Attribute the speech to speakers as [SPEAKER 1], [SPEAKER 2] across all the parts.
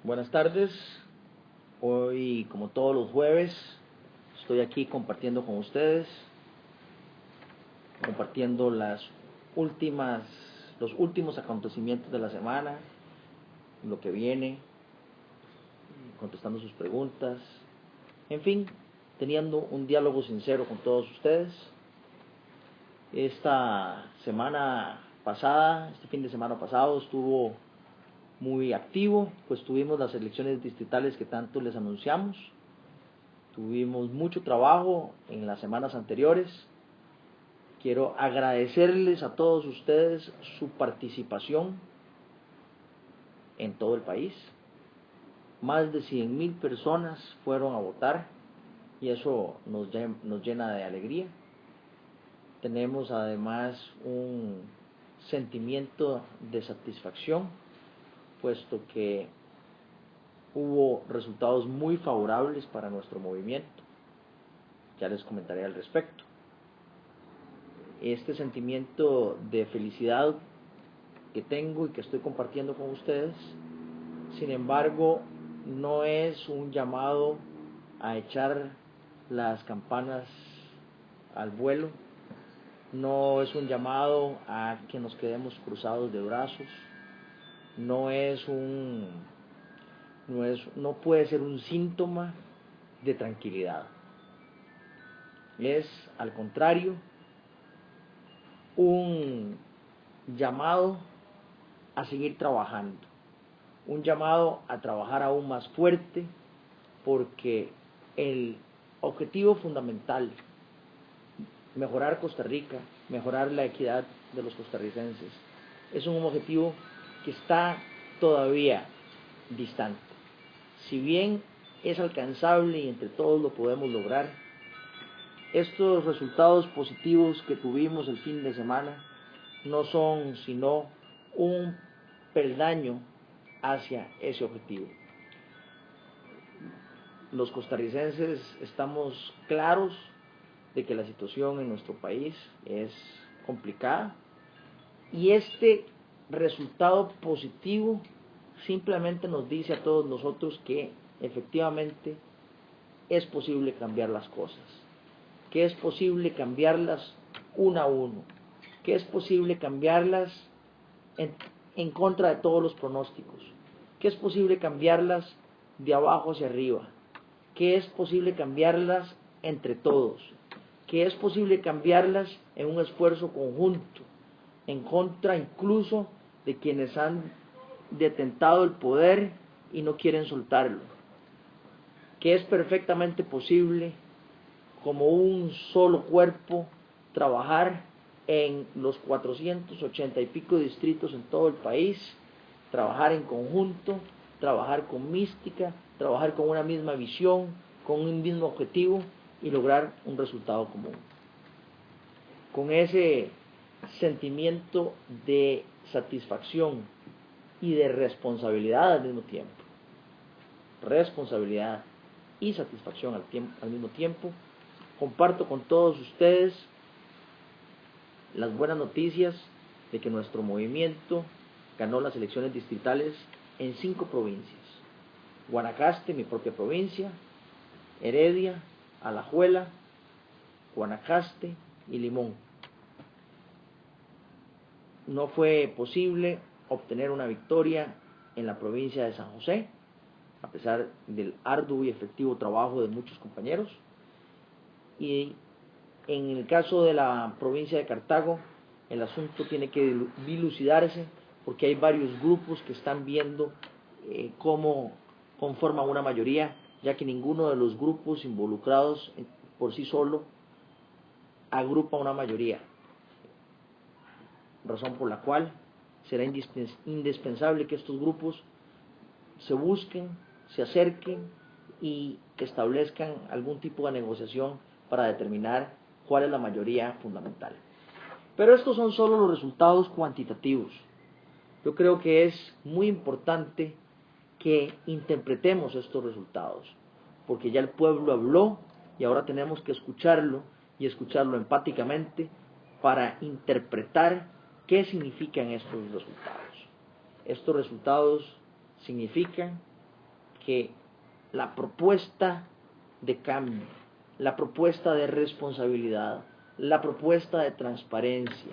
[SPEAKER 1] Buenas tardes. Hoy, como todos los jueves, estoy aquí compartiendo con ustedes, compartiendo los últimos acontecimientos de la semana, lo que viene, contestando sus preguntas, en fin, teniendo un diálogo sincero con todos ustedes. Esta semana pasada, este fin de semana pasado, estuvo muy activo, pues tuvimos las elecciones distritales que tanto les anunciamos. Tuvimos mucho trabajo en las semanas anteriores. Quiero agradecerles a todos ustedes su participación en todo el país. Más de 100,000 personas fueron a votar y eso nos llena de alegría. Tenemos además un sentimiento de satisfacción, puesto que hubo resultados muy favorables para nuestro movimiento. Ya les comentaré al respecto. Este sentimiento de felicidad que tengo y que estoy compartiendo con ustedes, sin embargo, no es un llamado a echar las campanas al vuelo, no es un llamado a que nos quedemos cruzados de brazos, no puede ser un síntoma de tranquilidad. Es, al contrario, un llamado a seguir trabajando, un llamado a trabajar aún más fuerte, porque el objetivo fundamental, mejorar Costa Rica, mejorar la equidad de los costarricenses, es un objetivo que está todavía distante. Si bien es alcanzable y entre todos lo podemos lograr, estos resultados positivos que tuvimos el fin de semana no son sino un peldaño hacia ese objetivo. Los costarricenses estamos claros de que la situación en nuestro país es complicada y este resultado positivo simplemente nos dice a todos nosotros que efectivamente es posible cambiar las cosas, que es posible cambiarlas uno a uno, que es posible cambiarlas en contra de todos los pronósticos, que es posible cambiarlas de abajo hacia arriba, que es posible cambiarlas entre todos, que es posible cambiarlas en un esfuerzo conjunto, en contra incluso de quienes han detentado el poder y no quieren soltarlo, que es perfectamente posible como un solo cuerpo trabajar en los 480 y pico distritos en todo el país, trabajar en conjunto, trabajar con mística, trabajar con una misma visión, con un mismo objetivo y lograr un resultado común. Con ese sentimiento de satisfacción y de responsabilidad al mismo tiempo, responsabilidad y satisfacción al mismo tiempo, comparto con todos ustedes las buenas noticias de que nuestro movimiento ganó las elecciones distritales en 5 provincias: Guanacaste, mi propia provincia, Heredia, Alajuela, Guanacaste y Limón. No fue posible obtener una victoria en la provincia de San José, a pesar del arduo y efectivo trabajo de muchos compañeros. Y en el caso de la provincia de Cartago, el asunto tiene que dilucidarse porque hay varios grupos que están viendo cómo conforman una mayoría, ya que ninguno de los grupos involucrados por sí solo agrupa una mayoría, razón por la cual será indispensable que estos grupos se busquen, se acerquen y establezcan algún tipo de negociación para determinar cuál es la mayoría fundamental. Pero estos son solo los resultados cuantitativos. Yo creo que es muy importante que interpretemos estos resultados, porque ya el pueblo habló y ahora tenemos que escucharlo y escucharlo empáticamente para interpretar qué significan estos resultados. Estos resultados significan que la propuesta de cambio, la propuesta de responsabilidad, la propuesta de transparencia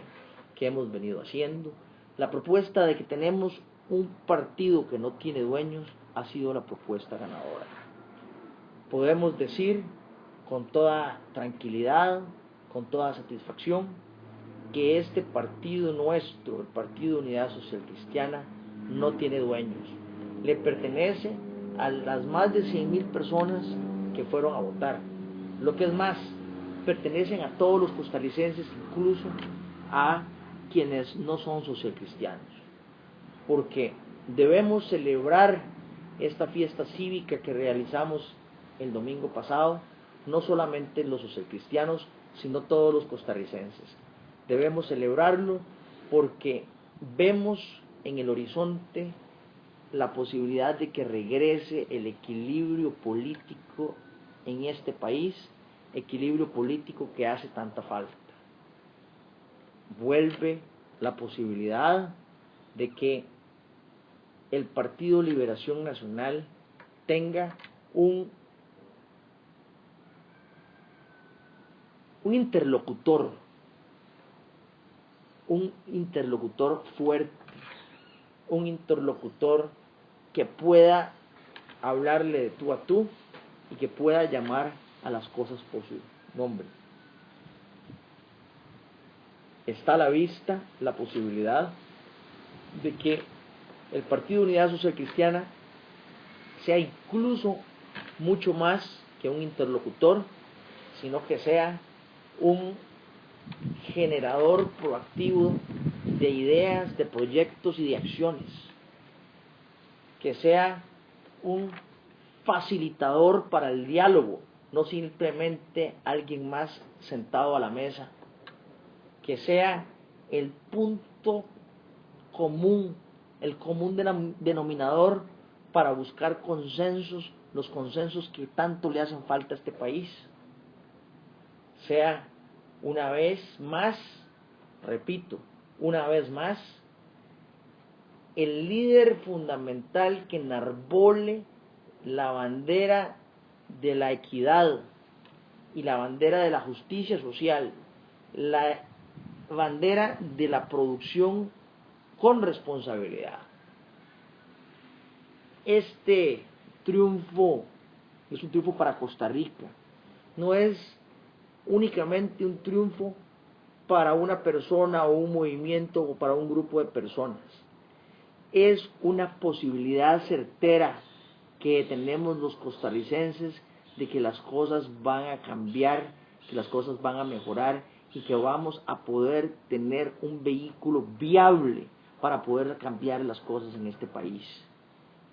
[SPEAKER 1] que hemos venido haciendo, la propuesta de que tenemos un partido que no tiene dueños, ha sido la propuesta ganadora. Podemos decir con toda tranquilidad, con toda satisfacción, que este partido nuestro, el Partido Unidad Social Cristiana, no tiene dueños. Le pertenece a las más de 100,000 personas que fueron a votar. Lo que es más, pertenecen a todos los costarricenses, incluso a quienes no son socialcristianos. Porque debemos celebrar esta fiesta cívica que realizamos el domingo pasado, no solamente los socialcristianos, sino todos los costarricenses. Debemos celebrarlo porque vemos en el horizonte la posibilidad de que regrese el equilibrio político en este país, equilibrio político que hace tanta falta. Vuelve la posibilidad de que el Partido Liberación Nacional tenga un interlocutor fuerte, un interlocutor que pueda hablarle de tú a tú y que pueda llamar a las cosas por su nombre. Está a la vista la posibilidad de que el Partido Unidad Social Cristiana sea incluso mucho más que un interlocutor, sino que sea un generador proactivo de ideas, de proyectos y de acciones, que sea un facilitador para el diálogo, no simplemente alguien más sentado a la mesa, que sea el punto común, el común denominador para buscar consensos, los consensos que tanto le hacen falta a este país. Sea una vez más, repito, una vez más, el líder fundamental que enarbole la bandera de la equidad y la bandera de la justicia social, la bandera de la producción con responsabilidad. Este triunfo es un triunfo para Costa Rica, no es únicamente un triunfo para una persona o un movimiento o para un grupo de personas. Es una posibilidad certera que tenemos los costarricenses de que las cosas van a cambiar, que las cosas van a mejorar y que vamos a poder tener un vehículo viable para poder cambiar las cosas en este país.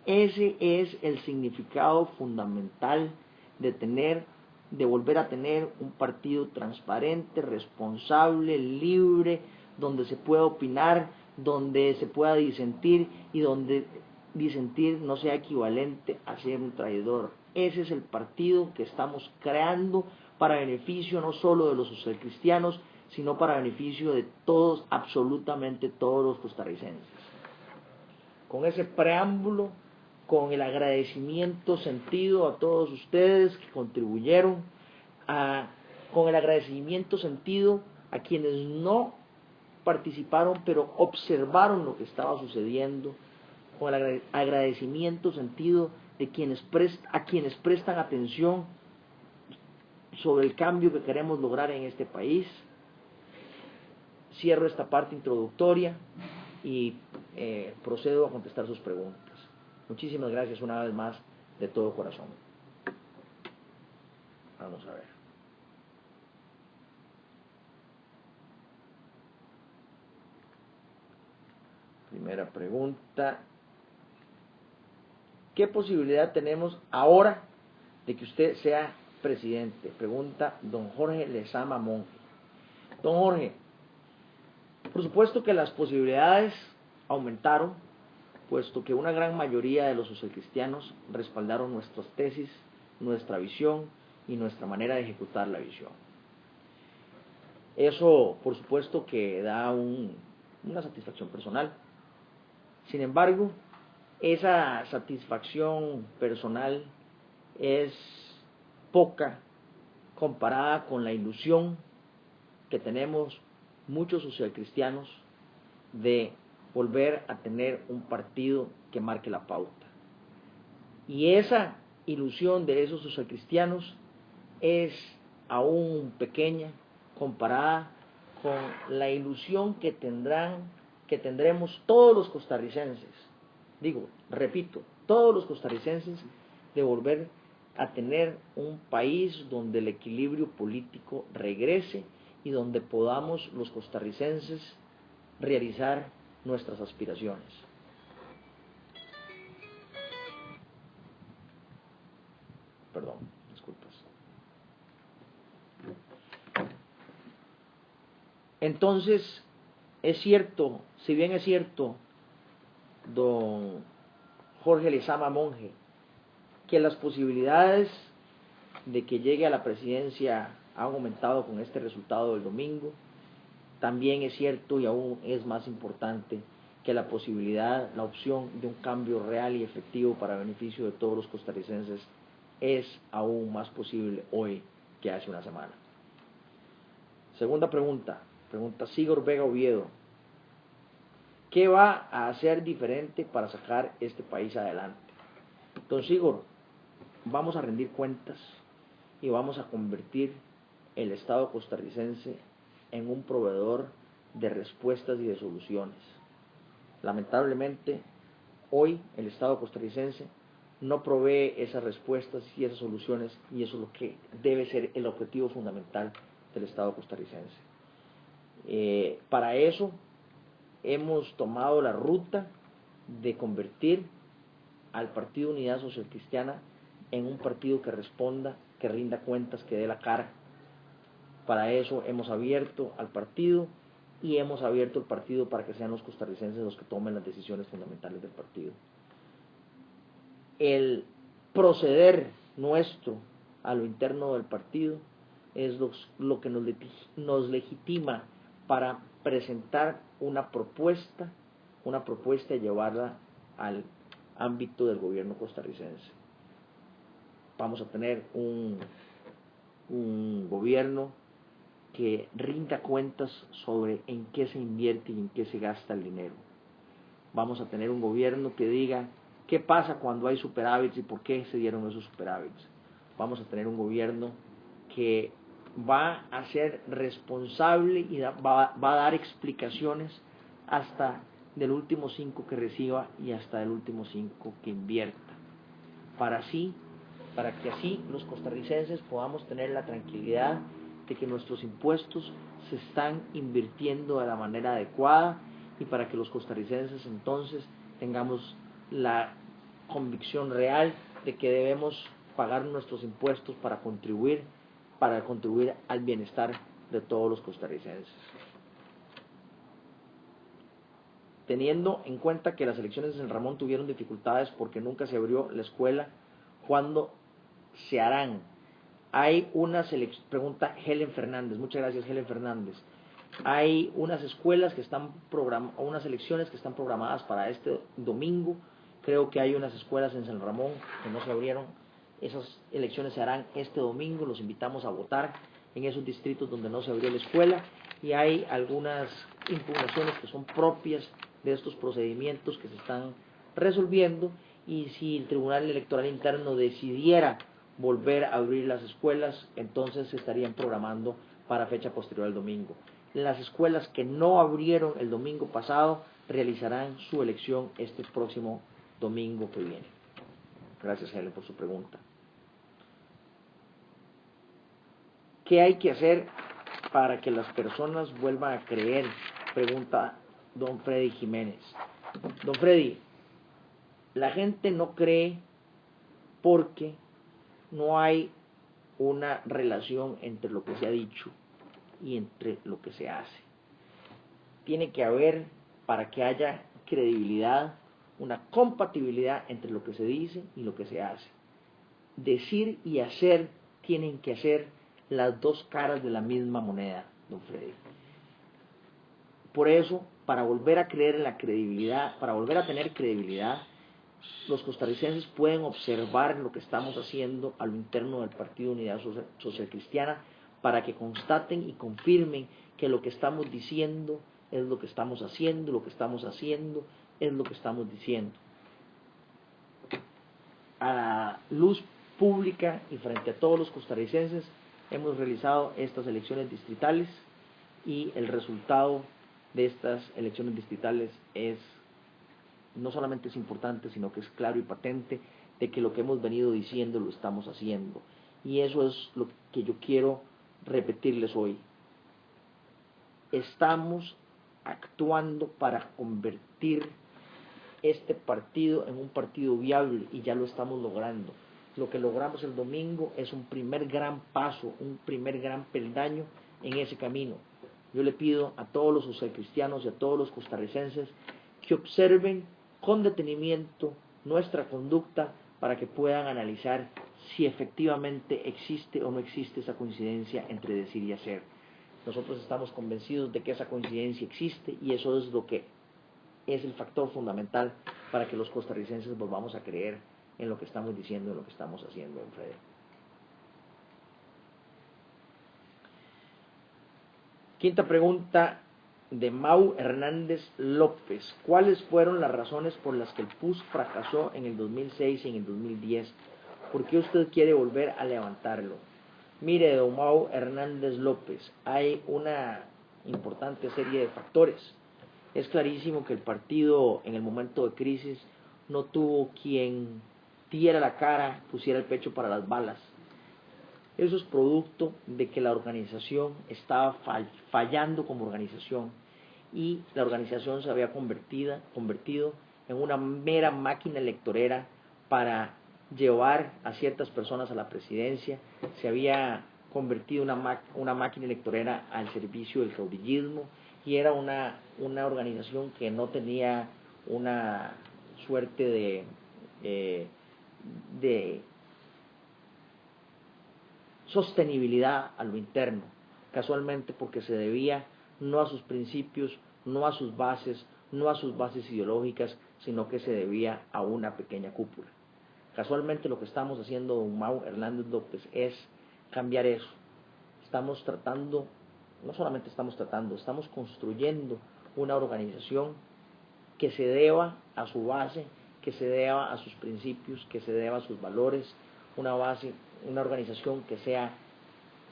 [SPEAKER 1] Ese es el significado fundamental de volver a tener un partido transparente, responsable, libre, donde se pueda opinar, donde se pueda disentir y donde disentir no sea equivalente a ser un traidor. Ese es el partido que estamos creando para beneficio no solo de los socialcristianos, sino para beneficio de todos, absolutamente todos los costarricenses. Con ese preámbulo, con el agradecimiento sentido a todos ustedes que contribuyeron, con el agradecimiento sentido a quienes no participaron pero observaron lo que estaba sucediendo, con el agradecimiento sentido de a quienes prestan atención sobre el cambio que queremos lograr en este país. Cierro esta parte introductoria y procedo a contestar sus preguntas. Muchísimas gracias una vez más de todo corazón. Vamos a ver. Primera pregunta. ¿Qué posibilidad tenemos ahora de que usted sea presidente? Pregunta don Jorge Lezama Monge. Don Jorge, por supuesto que las posibilidades aumentaron, puesto que una gran mayoría de los socialcristianos respaldaron nuestras tesis, nuestra visión y nuestra manera de ejecutar la visión. Eso, por supuesto, que da una satisfacción personal. Sin embargo, esa satisfacción personal es poca comparada con la ilusión que tenemos muchos socialcristianos de volver a tener un partido que marque la pauta. Y esa ilusión de esos socialcristianos es aún pequeña comparada con la ilusión que tendremos todos los costarricenses, repito, todos los costarricenses, de volver a tener un país donde el equilibrio político regrese y donde podamos los costarricenses realizar nuestras aspiraciones. Perdón, disculpas. Entonces, es cierto, si bien es cierto, don Jorge Lezama Monge, que las posibilidades de que llegue a la presidencia han aumentado con este resultado del domingo, también es cierto y aún es más importante que la posibilidad, la opción de un cambio real y efectivo para beneficio de todos los costarricenses es aún más posible hoy que hace una semana. Segunda pregunta Sigor Vega Oviedo. ¿Qué va a hacer diferente para sacar este país adelante? Don Sigor, vamos a rendir cuentas y vamos a convertir el Estado costarricense en un proveedor de respuestas y de soluciones. Lamentablemente, hoy el Estado costarricense no provee esas respuestas y esas soluciones, y eso es lo que debe ser el objetivo fundamental del Estado costarricense. Para eso hemos tomado la ruta de convertir al Partido Unidad Social Cristiana en un partido que responda, que rinda cuentas, que dé la cara. Para eso hemos abierto al partido y hemos abierto el partido para que sean los costarricenses los que tomen las decisiones fundamentales del partido. El proceder nuestro a lo interno del partido es lo que nos legitima para presentar una propuesta y llevarla al ámbito del gobierno costarricense. Vamos a tener un gobierno que rinda cuentas sobre en qué se invierte y en qué se gasta el dinero. Vamos a tener un gobierno que diga qué pasa cuando hay superávits y por qué se dieron esos superávits. Vamos a tener un gobierno que va a ser responsable y va a dar explicaciones hasta del último 5 que reciba y hasta del último 5 que invierta. Para que así los costarricenses podamos tener la tranquilidad de que nuestros impuestos se están invirtiendo de la manera adecuada, y para que los costarricenses entonces tengamos la convicción real de que debemos pagar nuestros impuestos para contribuir al bienestar de todos los costarricenses. Teniendo en cuenta que las elecciones de San Ramón tuvieron dificultades porque nunca se abrió la escuela, ¿cuándo se harán? Hay unas pregunta Helen Fernández, muchas gracias Helen Fernández. Hay unas escuelas que están unas elecciones que están programadas para este domingo. Creo que hay unas escuelas en San Ramón que no se abrieron. Esas elecciones se harán este domingo. Los invitamos a votar en esos distritos donde no se abrió la escuela, y hay algunas impugnaciones que son propias de estos procedimientos que se están resolviendo, y si el Tribunal Electoral Interno decidiera volver a abrir las escuelas, entonces se estarían programando para fecha posterior al domingo. Las escuelas que no abrieron el domingo pasado realizarán su elección este próximo domingo que viene. Gracias, Helen, por su pregunta. ¿Qué hay que hacer para que las personas vuelvan a creer? Pregunta don Freddy Jiménez. Don Freddy, la gente no cree porque no hay una relación entre lo que se ha dicho y entre lo que se hace. Tiene que haber, para que haya credibilidad, una compatibilidad entre lo que se dice y lo que se hace. Decir y hacer tienen que ser las dos caras de la misma moneda, don Freddy. Por eso, para volver a creer en la credibilidad, para volver a tener credibilidad, los costarricenses pueden observar lo que estamos haciendo a lo interno del Partido Unidad Social Cristiana para que constaten y confirmen que lo que estamos diciendo es lo que estamos haciendo, lo que estamos haciendo es lo que estamos diciendo. A la luz pública y frente a todos los costarricenses hemos realizado estas elecciones distritales y el resultado de estas elecciones distritales es no solamente es importante, sino que es claro y patente de que lo que hemos venido diciendo lo estamos haciendo. Y eso es lo que yo quiero repetirles hoy. Estamos actuando para convertir este partido en un partido viable y ya lo estamos logrando. Lo que logramos el domingo es un primer gran paso, un primer gran peldaño en ese camino. Yo le pido a todos los socialcristianos y a todos los costarricenses que observen con detenimiento nuestra conducta para que puedan analizar si efectivamente existe o no existe esa coincidencia entre decir y hacer. Nosotros estamos convencidos de que esa coincidencia existe y eso es lo que es el factor fundamental para que los costarricenses volvamos a creer en lo que estamos diciendo, en lo que estamos haciendo, Freddy. Quinta pregunta de Mau Hernández López. ¿Cuáles fueron las razones por las que el PUS fracasó en el 2006 y en el 2010? ¿Por qué usted quiere volver a levantarlo? Mire, don Mau Hernández López, hay una importante serie de factores. Es clarísimo que el partido en el momento de crisis no tuvo quien diera la cara, pusiera el pecho para las balas. Eso es producto de que la organización estaba fallando como organización y la organización se había convertido en una mera máquina electorera para llevar a ciertas personas a la presidencia. Se había convertido una máquina electorera al servicio del caudillismo y era una organización que no tenía una suerte de sostenibilidad a lo interno, casualmente porque se debía no a sus principios, no a sus bases ideológicas, sino que se debía a una pequeña cúpula. Casualmente lo que estamos haciendo don Mau Hernández López es cambiar eso. Estamos tratando, no solamente estamos tratando, estamos construyendo una organización que se deba a su base, que se deba a sus principios, que se deba a sus valores, una organización que sea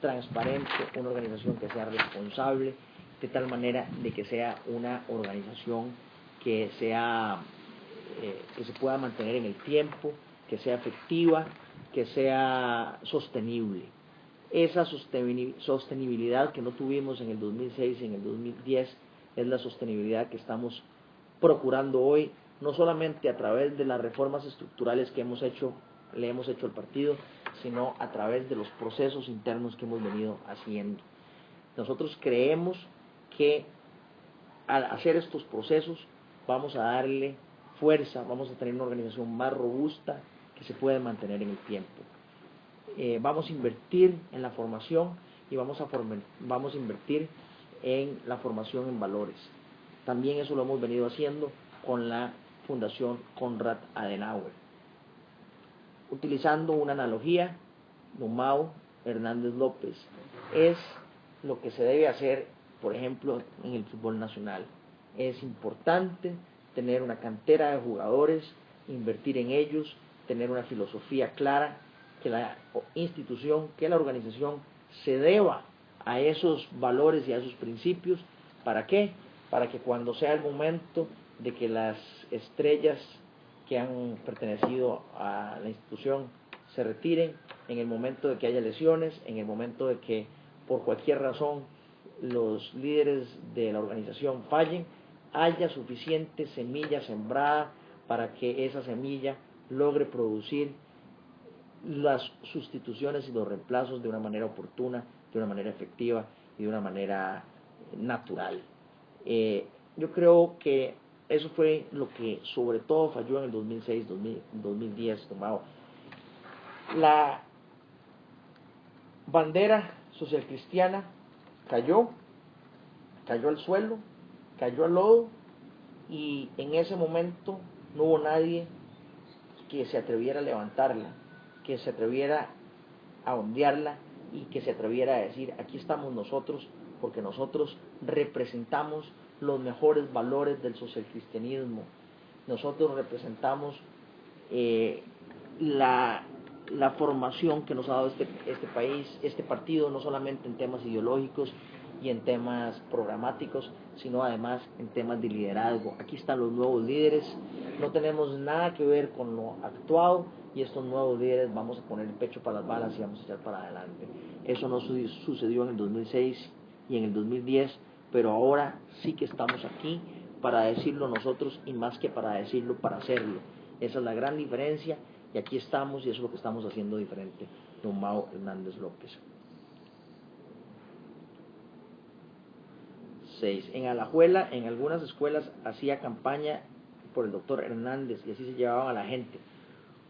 [SPEAKER 1] transparente, una organización que sea responsable, de tal manera de que sea una organización que se pueda mantener en el tiempo, que sea efectiva, que sea sostenible. Esa sostenibilidad que no tuvimos en el 2006 y en el 2010 es la sostenibilidad que estamos procurando hoy, no solamente a través de las reformas estructurales que le hemos hecho al partido, sino a través de los procesos internos que hemos venido haciendo. Nosotros creemos que al hacer estos procesos vamos a darle fuerza, vamos a tener una organización más robusta que se puede mantener en el tiempo. Vamos a invertir en la formación y vamos a invertir en la formación en valores. También eso lo hemos venido haciendo con la Fundación Konrad Adenauer. Utilizando una analogía, don Mau Hernández López, es lo que se debe hacer, por ejemplo, en el fútbol nacional. Es importante tener una cantera de jugadores, invertir en ellos, tener una filosofía clara, que la institución, que la organización se deba a esos valores y a esos principios. ¿Para qué? Para que cuando sea el momento de que las estrellas que han pertenecido a la institución se retiren, en el momento de que haya lesiones, en el momento de que por cualquier razón los líderes de la organización fallen, haya suficiente semilla sembrada para que esa semilla logre producir las sustituciones y los reemplazos de una manera oportuna, de una manera efectiva y de una manera natural. Yo creo que eso fue lo que sobre todo falló en el 2006, 2010, tomado. La bandera social cristiana cayó al suelo, cayó al lodo y en ese momento no hubo nadie que se atreviera a levantarla, que se atreviera a ondearla y que se atreviera a decir, aquí estamos nosotros, porque nosotros representamos los mejores valores del socialcristianismo, nosotros representamos la formación que nos ha dado este país, este partido, no solamente en temas ideológicos y en temas programáticos, sino además en temas de liderazgo. Aquí están los nuevos líderes, no tenemos nada que ver con lo actuado, y estos nuevos líderes vamos a poner el pecho para las balas y vamos a echar para adelante. Eso no sucedió en el 2006 y en el 2010, pero ahora sí que estamos aquí para decirlo nosotros, y más que para decirlo, para hacerlo. Esa es la gran diferencia, y aquí estamos, y eso es lo que estamos haciendo diferente. Don Mao Hernández López. 6. En Alajuela, en algunas escuelas, hacía campaña por el doctor Hernández, y así se llevaban a la gente.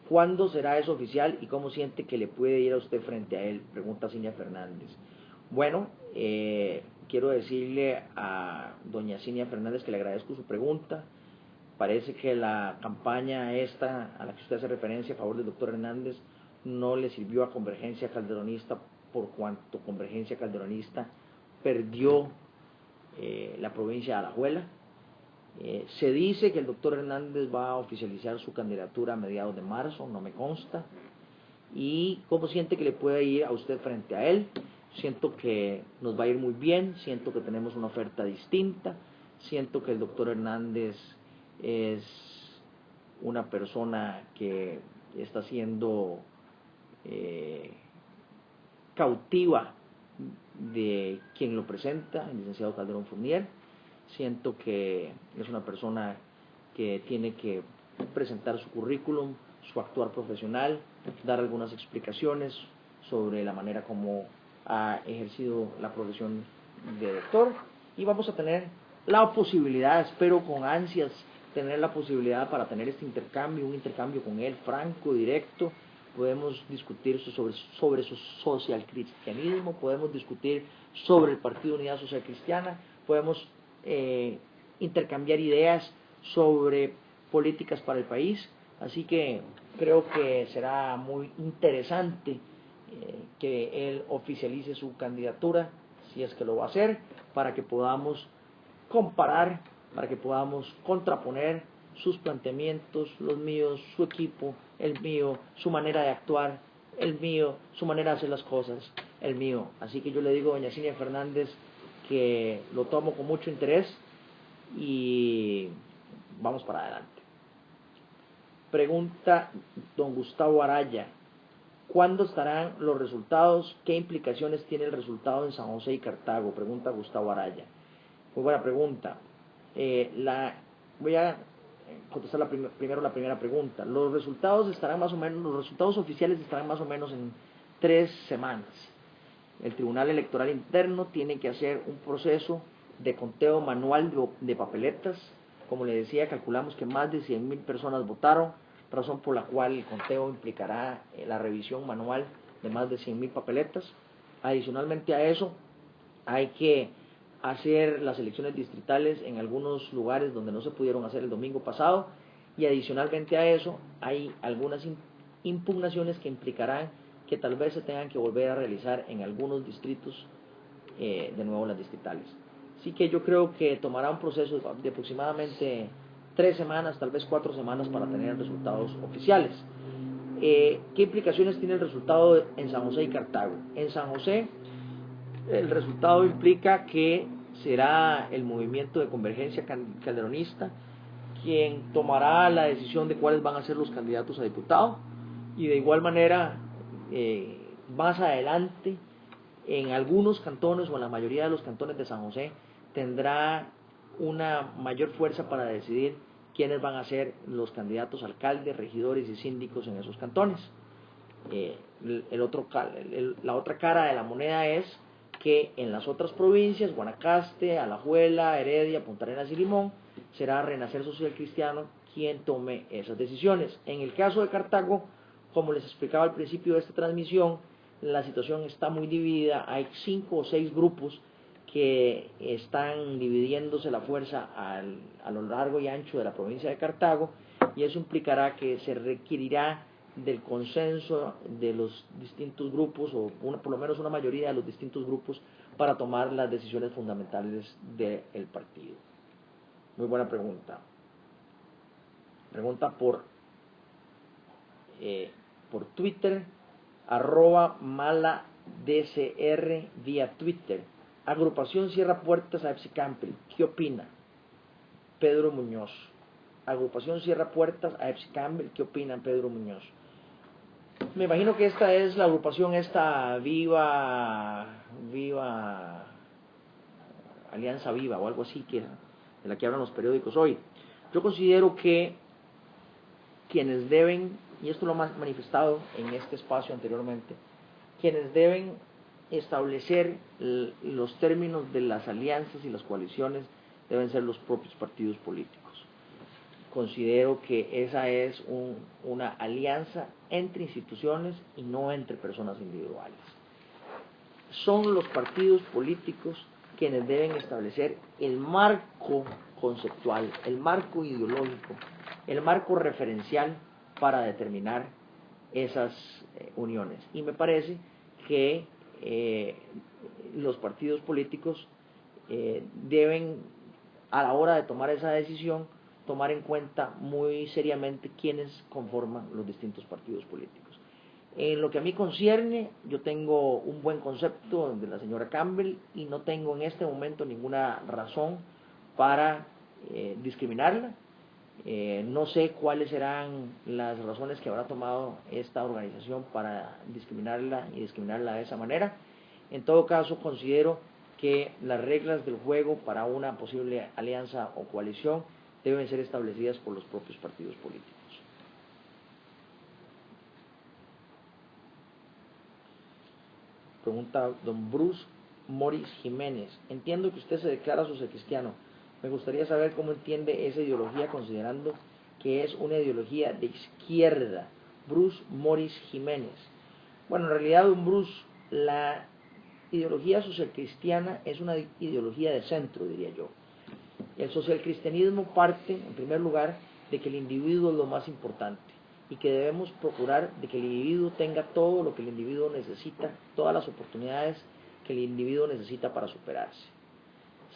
[SPEAKER 1] ¿Cuándo será eso oficial y cómo siente que le puede ir a usted frente a él? Pregunta Cinia Fernández. Bueno, quiero decirle a doña Cinia Fernández que le agradezco su pregunta. Parece que la campaña esta a la que usted hace referencia a favor del doctor Hernández no le sirvió a Convergencia Calderonista, por cuanto Convergencia Calderonista perdió la provincia de Alajuela. Se dice que el doctor Hernández va a oficializar su candidatura a mediados de marzo, no me consta. ¿Y cómo siente que le puede ir a usted frente a él? Siento que nos va a ir muy bien, siento que tenemos una oferta distinta, siento que el doctor Hernández es una persona que está siendo cautiva de quien lo presenta, el licenciado Calderón Fournier. Siento que es una persona que tiene que presentar su currículum, su actuar profesional, dar algunas explicaciones sobre la manera como ha ejercido la profesión de doctor, y vamos a tener la posibilidad, espero con ansias, tener la posibilidad para tener este intercambio, un intercambio con él franco, directo. Podemos discutir sobre su socialcristianismo, podemos discutir sobre el Partido Unidad Social Cristiana, podemos intercambiar ideas sobre políticas para el país. Así que creo que será muy interesante que él oficialice su candidatura, si es que lo va a hacer, para que podamos comparar, para que podamos contraponer sus planteamientos, los míos, su equipo, el mío, su manera de actuar, el mío, su manera de hacer las cosas, el mío. Así que yo le digo a doña Cinia Fernández que lo tomo con mucho interés y vamos para adelante. Pregunta don Gustavo Araya: ¿cuándo estarán los resultados? ¿Qué implicaciones tiene el resultado en San José y Cartago? Pregunta Gustavo Araya. Muy buena pregunta. Voy a contestar primero la primera pregunta. Los resultados oficiales estarán más o menos en 3 semanas. El Tribunal Electoral Interno tiene que hacer un proceso de conteo manual de papeletas. Como le decía, calculamos que más de 100,000 personas votaron, razón por la cual el conteo implicará la revisión manual de más de 100,000 papeletas. Adicionalmente a eso, hay que hacer las elecciones distritales en algunos lugares donde no se pudieron hacer el domingo pasado, y adicionalmente a eso hay algunas impugnaciones que implicarán que tal vez se tengan que volver a realizar en algunos distritos de nuevo las distritales. Así que yo creo que tomará un proceso de aproximadamente 3 semanas, tal vez 4 semanas, para tener resultados oficiales. ¿Qué implicaciones tiene el resultado en San José y Cartago? En San José, el resultado implica que será el movimiento de Convergencia Calderonista quien tomará la decisión de cuáles van a ser los candidatos a diputado, y de igual manera más adelante en algunos cantones o en la mayoría de los cantones de San José tendrá una mayor fuerza para decidir quiénes van a ser los candidatos a alcaldes, regidores y síndicos en esos cantones. La otra cara de la moneda es que en las otras provincias, Guanacaste, Alajuela, Heredia, Punta Arenas y Limón, será Renacer Social Cristiano quien tome esas decisiones. En el caso de Cartago, como les explicaba al principio de esta transmisión, la situación está muy dividida. Hay 5 o 6 grupos que están dividiéndose la fuerza a lo largo y ancho de la provincia de Cartago, y eso implicará que se requerirá del consenso de los distintos grupos, o por lo menos una mayoría de los distintos grupos, para tomar las decisiones fundamentales del partido. Muy buena pregunta. Pregunta por Twitter, @maladcr vía Twitter. Agrupación cierra puertas a FC Campbell. ¿Qué opina? Pedro Muñoz. Agrupación cierra puertas a FC Campbell. ¿Qué opina Pedro Muñoz? Me imagino que esta es la agrupación, Viva Alianza Viva o algo así, de la que hablan los periódicos hoy. Yo considero que quienes deben, y esto lo hemos manifestado en este espacio anteriormente, quienes deben establecer los términos de las alianzas y las coaliciones deben ser los propios partidos políticos. Considero que esa es una alianza entre instituciones y no entre personas individuales. Son los partidos políticos quienes deben establecer el marco conceptual, el marco ideológico, el marco referencial para determinar esas uniones. Y me parece que los partidos políticos deben, a la hora de tomar esa decisión, tomar en cuenta muy seriamente quiénes conforman los distintos partidos políticos. En lo que a mí concierne, yo tengo un buen concepto de la señora Campbell y no tengo en este momento ninguna razón para discriminarla. No sé cuáles serán las razones que habrá tomado esta organización para discriminarla y discriminarla de esa manera. En todo caso, considero que las reglas del juego para una posible alianza o coalición deben ser establecidas por los propios partidos políticos. Pregunta don Bruce Morris Jiménez. Entiendo que usted se declara socialcristiano. Me gustaría saber cómo entiende esa ideología, considerando que es una ideología de izquierda. Bruce Morris Jiménez. Bueno, en realidad, don Bruce, la ideología socialcristiana es una ideología de centro, diría yo. El socialcristianismo parte, en primer lugar, de que el individuo es lo más importante y que debemos procurar de que el individuo tenga todo lo que el individuo necesita, todas las oportunidades que el individuo necesita para superarse.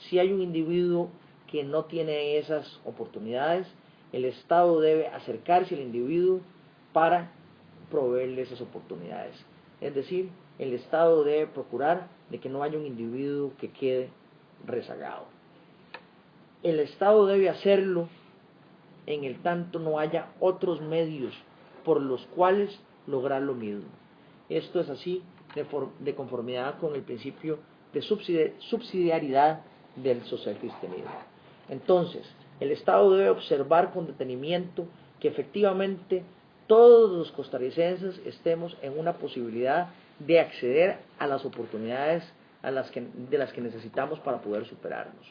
[SPEAKER 1] Si hay un individuo que no tiene esas oportunidades, el Estado debe acercarse al individuo para proveerle esas oportunidades. Es decir, el Estado debe procurar de que no haya un individuo que quede rezagado. El Estado debe hacerlo en el tanto no haya otros medios por los cuales lograr lo mismo. Esto es así de conformidad con el principio de subsidiariedad del socialcristianismo. Entonces, el Estado debe observar con detenimiento que efectivamente todos los costarricenses estemos en una posibilidad de acceder a las oportunidades de las que necesitamos para poder superarnos.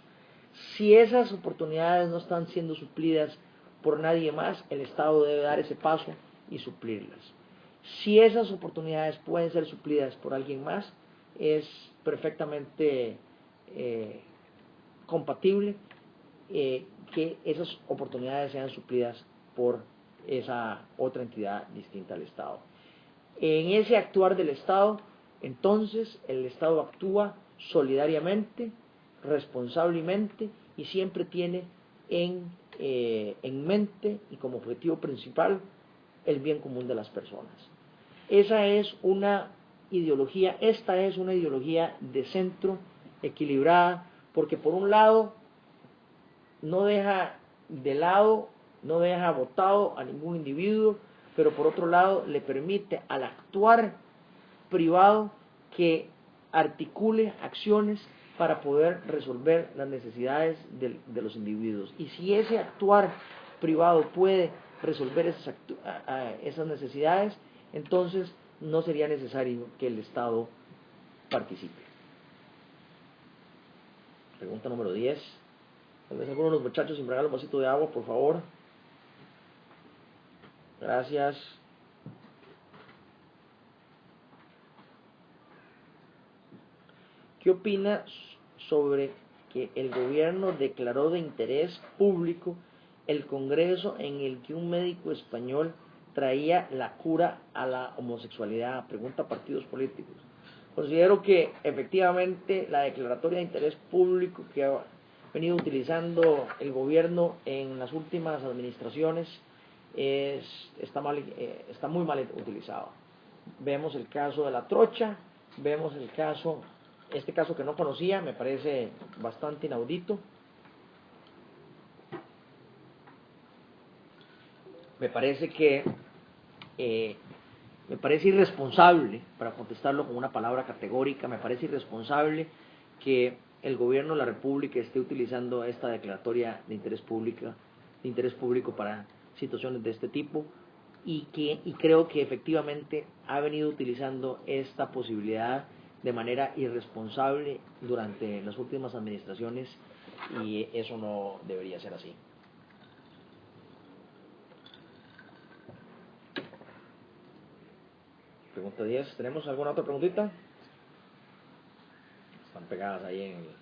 [SPEAKER 1] Si esas oportunidades no están siendo suplidas por nadie más, el Estado debe dar ese paso y suplirlas. Si esas oportunidades pueden ser suplidas por alguien más, es perfectamente compatible que esas oportunidades sean suplidas por esa otra entidad distinta al Estado. En ese actuar del Estado, entonces el Estado actúa solidariamente, responsablemente y siempre tiene en mente y como objetivo principal el bien común de las personas. Esta es una ideología de centro, equilibrada, porque por un lado no deja votado a ningún individuo, pero por otro lado le permite al actuar privado que articule acciones para poder resolver las necesidades de los individuos. Y si ese actuar privado puede resolver esas necesidades, entonces no sería necesario que el Estado participe. Pregunta número 10. Tal vez alguno de los muchachos sin regalar un vasito de agua, por favor. Gracias. ¿Qué opina sobre que el gobierno declaró de interés público el congreso en el que un médico español traía la cura a la homosexualidad? Pregunta partidos políticos. Considero que efectivamente la declaratoria de interés público que ha venido utilizando el gobierno en las últimas administraciones está muy mal utilizado. Vemos el caso de la trocha, vemos este caso que no conocía, me parece bastante inaudito. Me parece irresponsable, para contestarlo con una palabra categórica, me parece irresponsable que el gobierno de la República esté utilizando esta declaratoria de interés público para situaciones de este tipo, y creo que efectivamente ha venido utilizando esta posibilidad de manera irresponsable durante las últimas administraciones, y eso no debería ser así. Pregunta 10. ¿Tenemos alguna otra preguntita? Están pegadas ahí en el...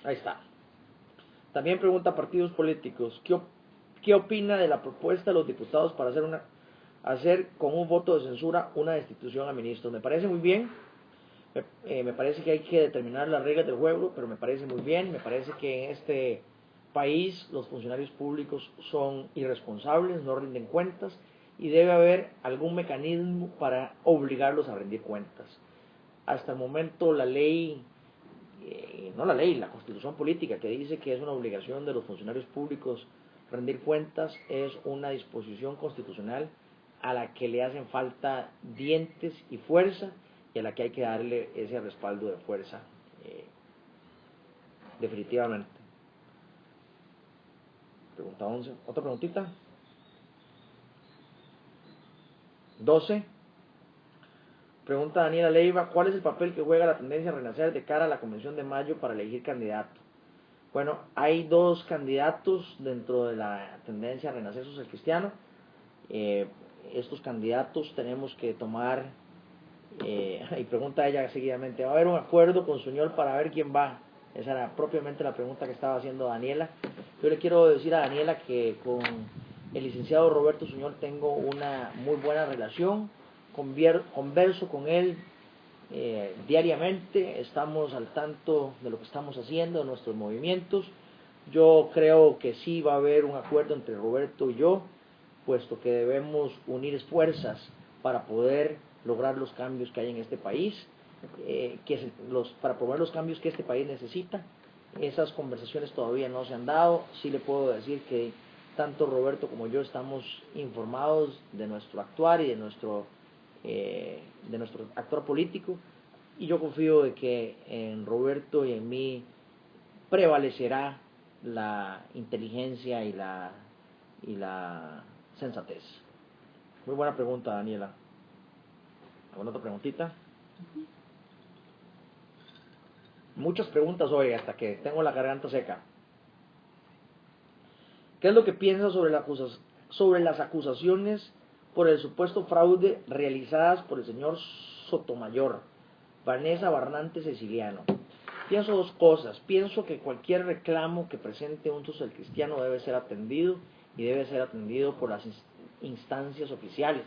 [SPEAKER 1] Ahí está. También pregunta partidos políticos. ¿Qué opina de la propuesta de los diputados para hacer con un voto de censura una destitución a ministros? Me parece muy bien. Me parece que hay que determinar las reglas del juego, pero me parece muy bien. Me parece que en este país los funcionarios públicos son irresponsables, no rinden cuentas, y debe haber algún mecanismo para obligarlos a rendir cuentas. Hasta el momento la Constitución política, que dice que es una obligación de los funcionarios públicos rendir cuentas, es una disposición constitucional a la que le hacen falta dientes y fuerza, y a la que hay que darle ese respaldo de fuerza, definitivamente. Pregunta 11. ¿Otra preguntita? 12. Pregunta Daniela Leiva: ¿cuál es el papel que juega la tendencia a Renacer de cara a la convención de mayo para elegir candidato? Bueno, hay dos candidatos dentro de la tendencia a Renacer Social Cristiano. Estos candidatos tenemos que tomar, y pregunta ella seguidamente: ¿va a haber un acuerdo con Suñol para ver quién va? Esa era propiamente la pregunta que estaba haciendo Daniela. Yo le quiero decir a Daniela que con el licenciado Roberto Suñol tengo una muy buena relación, converso con él diariamente, estamos al tanto de lo que estamos haciendo, de nuestros movimientos. Yo creo que sí va a haber un acuerdo entre Roberto y yo, puesto que debemos unir esfuerzas para poder lograr los cambios que hay en este país, para promover los cambios que este país necesita. Esas conversaciones todavía no se han dado. Sí le puedo decir que tanto Roberto como yo estamos informados de nuestro actuar y de nuestro actuar político, y yo confío de que en Roberto y en mí prevalecerá la inteligencia y la sensatez. Muy buena pregunta, Daniela. ¿Alguna otra preguntita? Muchas preguntas hoy, hasta que tengo la garganta seca. ¿Qué es lo que piensas sobre las acusaciones por el supuesto fraude realizadas por el señor Sotomayor, Vanessa Barnante Ceciliano? Pienso dos cosas. Pienso que cualquier reclamo que presente un social cristiano debe ser atendido, y debe ser atendido por las instancias oficiales.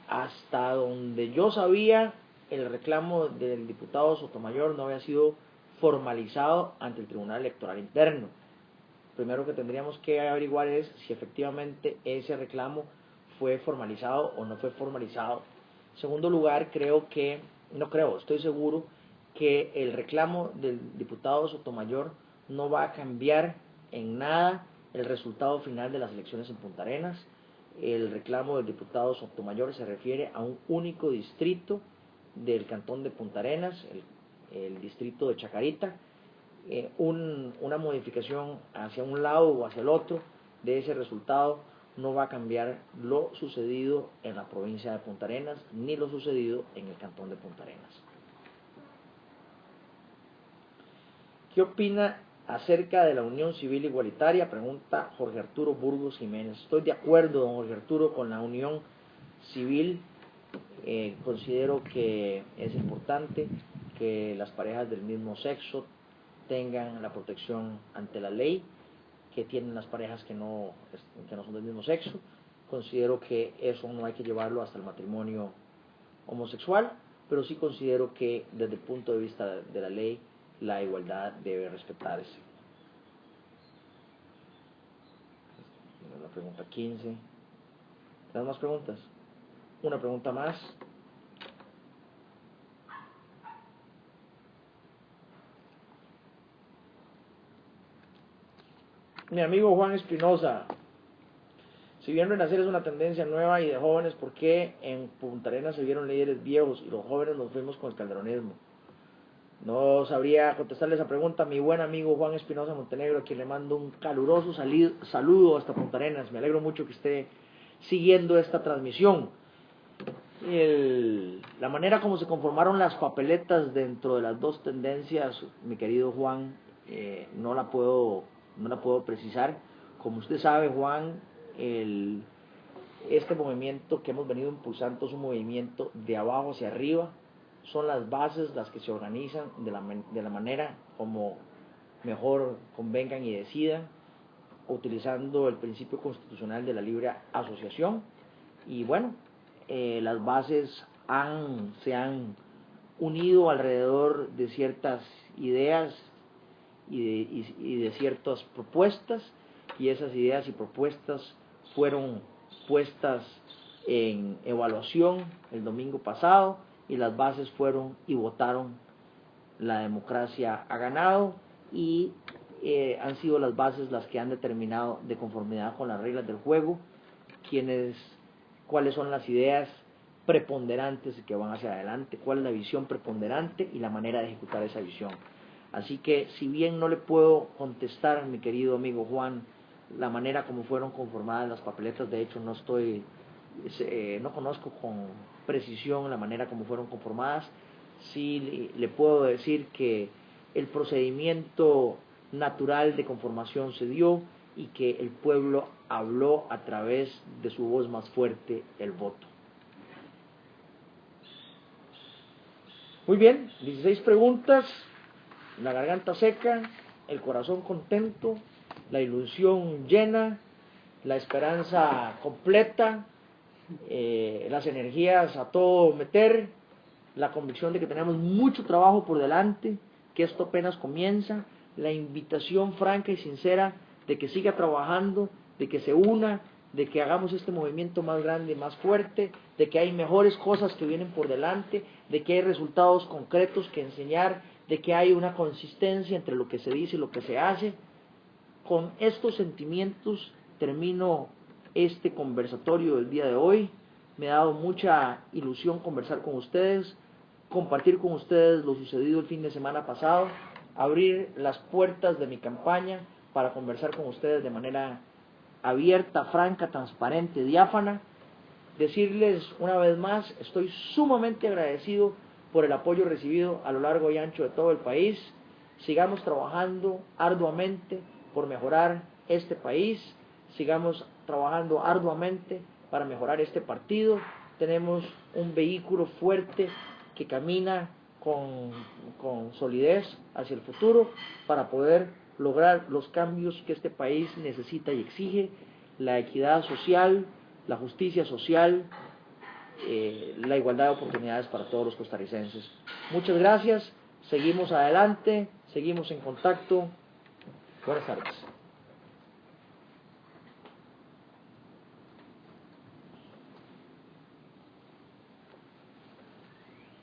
[SPEAKER 1] Hasta donde yo sabía, el reclamo del diputado Sotomayor no había sido formalizado ante el Tribunal Electoral Interno. Primero que tendríamos que averiguar es si efectivamente ese reclamo fue formalizado o no fue formalizado. En segundo lugar, estoy seguro que el reclamo del diputado Sotomayor no va a cambiar en nada el resultado final de las elecciones en Punta Arenas. El reclamo del diputado Sotomayor se refiere a un único distrito del cantón de Punta Arenas, el distrito de Chacarita. Una modificación hacia un lado o hacia el otro de ese resultado no va a cambiar lo sucedido en la provincia de Punta Arenas, ni lo sucedido en el cantón de Punta Arenas. ¿Qué opina acerca de la unión civil igualitaria? Pregunta Jorge Arturo Burgos Jiménez. Estoy de acuerdo, don Jorge Arturo, con la unión civil. Considero que es importante que las parejas del mismo sexo tengan la protección ante la ley que tienen las parejas que no son del mismo sexo. Considero que eso no hay que llevarlo hasta el matrimonio homosexual, pero sí considero que desde el punto de vista de la ley, la igualdad debe respetarse. La pregunta 15. ¿Tenemos más preguntas? Una pregunta más. Mi amigo Juan Espinosa, si bien renacer es una tendencia nueva y de jóvenes, ¿por qué en Punta Arenas se vieron líderes viejos y los jóvenes nos fuimos con el calderonismo? No sabría contestarle esa pregunta a mi buen amigo Juan Espinosa Montenegro, a quien le mando un caluroso saludo hasta Punta Arenas. Me alegro mucho que esté siguiendo esta transmisión. La manera como se conformaron las papeletas dentro de las dos tendencias, mi querido Juan, no la puedo precisar. Como usted sabe, Juan, este movimiento que hemos venido impulsando es un movimiento de abajo hacia arriba. Son las bases las que se organizan de la manera como mejor convengan y decidan, utilizando el principio constitucional de la libre asociación. Y bueno, las bases se han unido alrededor de ciertas ideas y de ciertas propuestas, y esas ideas y propuestas fueron puestas en evaluación el domingo pasado, y las bases fueron y votaron. La democracia ha ganado y han sido las bases las que han determinado, de conformidad con las reglas del juego, cuáles son las ideas preponderantes que van hacia adelante, cuál es la visión preponderante y la manera de ejecutar esa visión. Así que, si bien no le puedo contestar, mi querido amigo Juan, la manera como fueron conformadas las papeletas, de hecho no conozco con precisión la manera como fueron conformadas, sí le puedo decir que el procedimiento natural de conformación se dio y que el pueblo habló a través de su voz más fuerte, el voto. Muy bien, 16 preguntas, la garganta seca, el corazón contento, la ilusión llena, la esperanza completa, las energías a todo meter, la convicción de que tenemos mucho trabajo por delante, que esto apenas comienza, la invitación franca y sincera de que siga trabajando, de que se una, de que hagamos este movimiento más grande, más fuerte, de que hay mejores cosas que vienen por delante, de que hay resultados concretos que enseñar, de que hay una consistencia entre lo que se dice y lo que se hace. Con estos sentimientos termino este conversatorio del día de hoy. Me ha dado mucha ilusión conversar con ustedes, compartir con ustedes lo sucedido el fin de semana pasado, abrir las puertas de mi campaña para conversar con ustedes de manera abierta, franca, transparente, diáfana. Decirles una vez más, estoy sumamente agradecido por el apoyo recibido a lo largo y ancho de todo el país. Sigamos trabajando arduamente por mejorar este país, sigamos trabajando arduamente para mejorar este partido. Tenemos un vehículo fuerte que camina con solidez hacia el futuro para poder lograr los cambios que este país necesita y exige: la equidad social, la justicia social, la igualdad de oportunidades para todos los costarricenses. Muchas gracias, seguimos adelante, seguimos en contacto. Buenas tardes.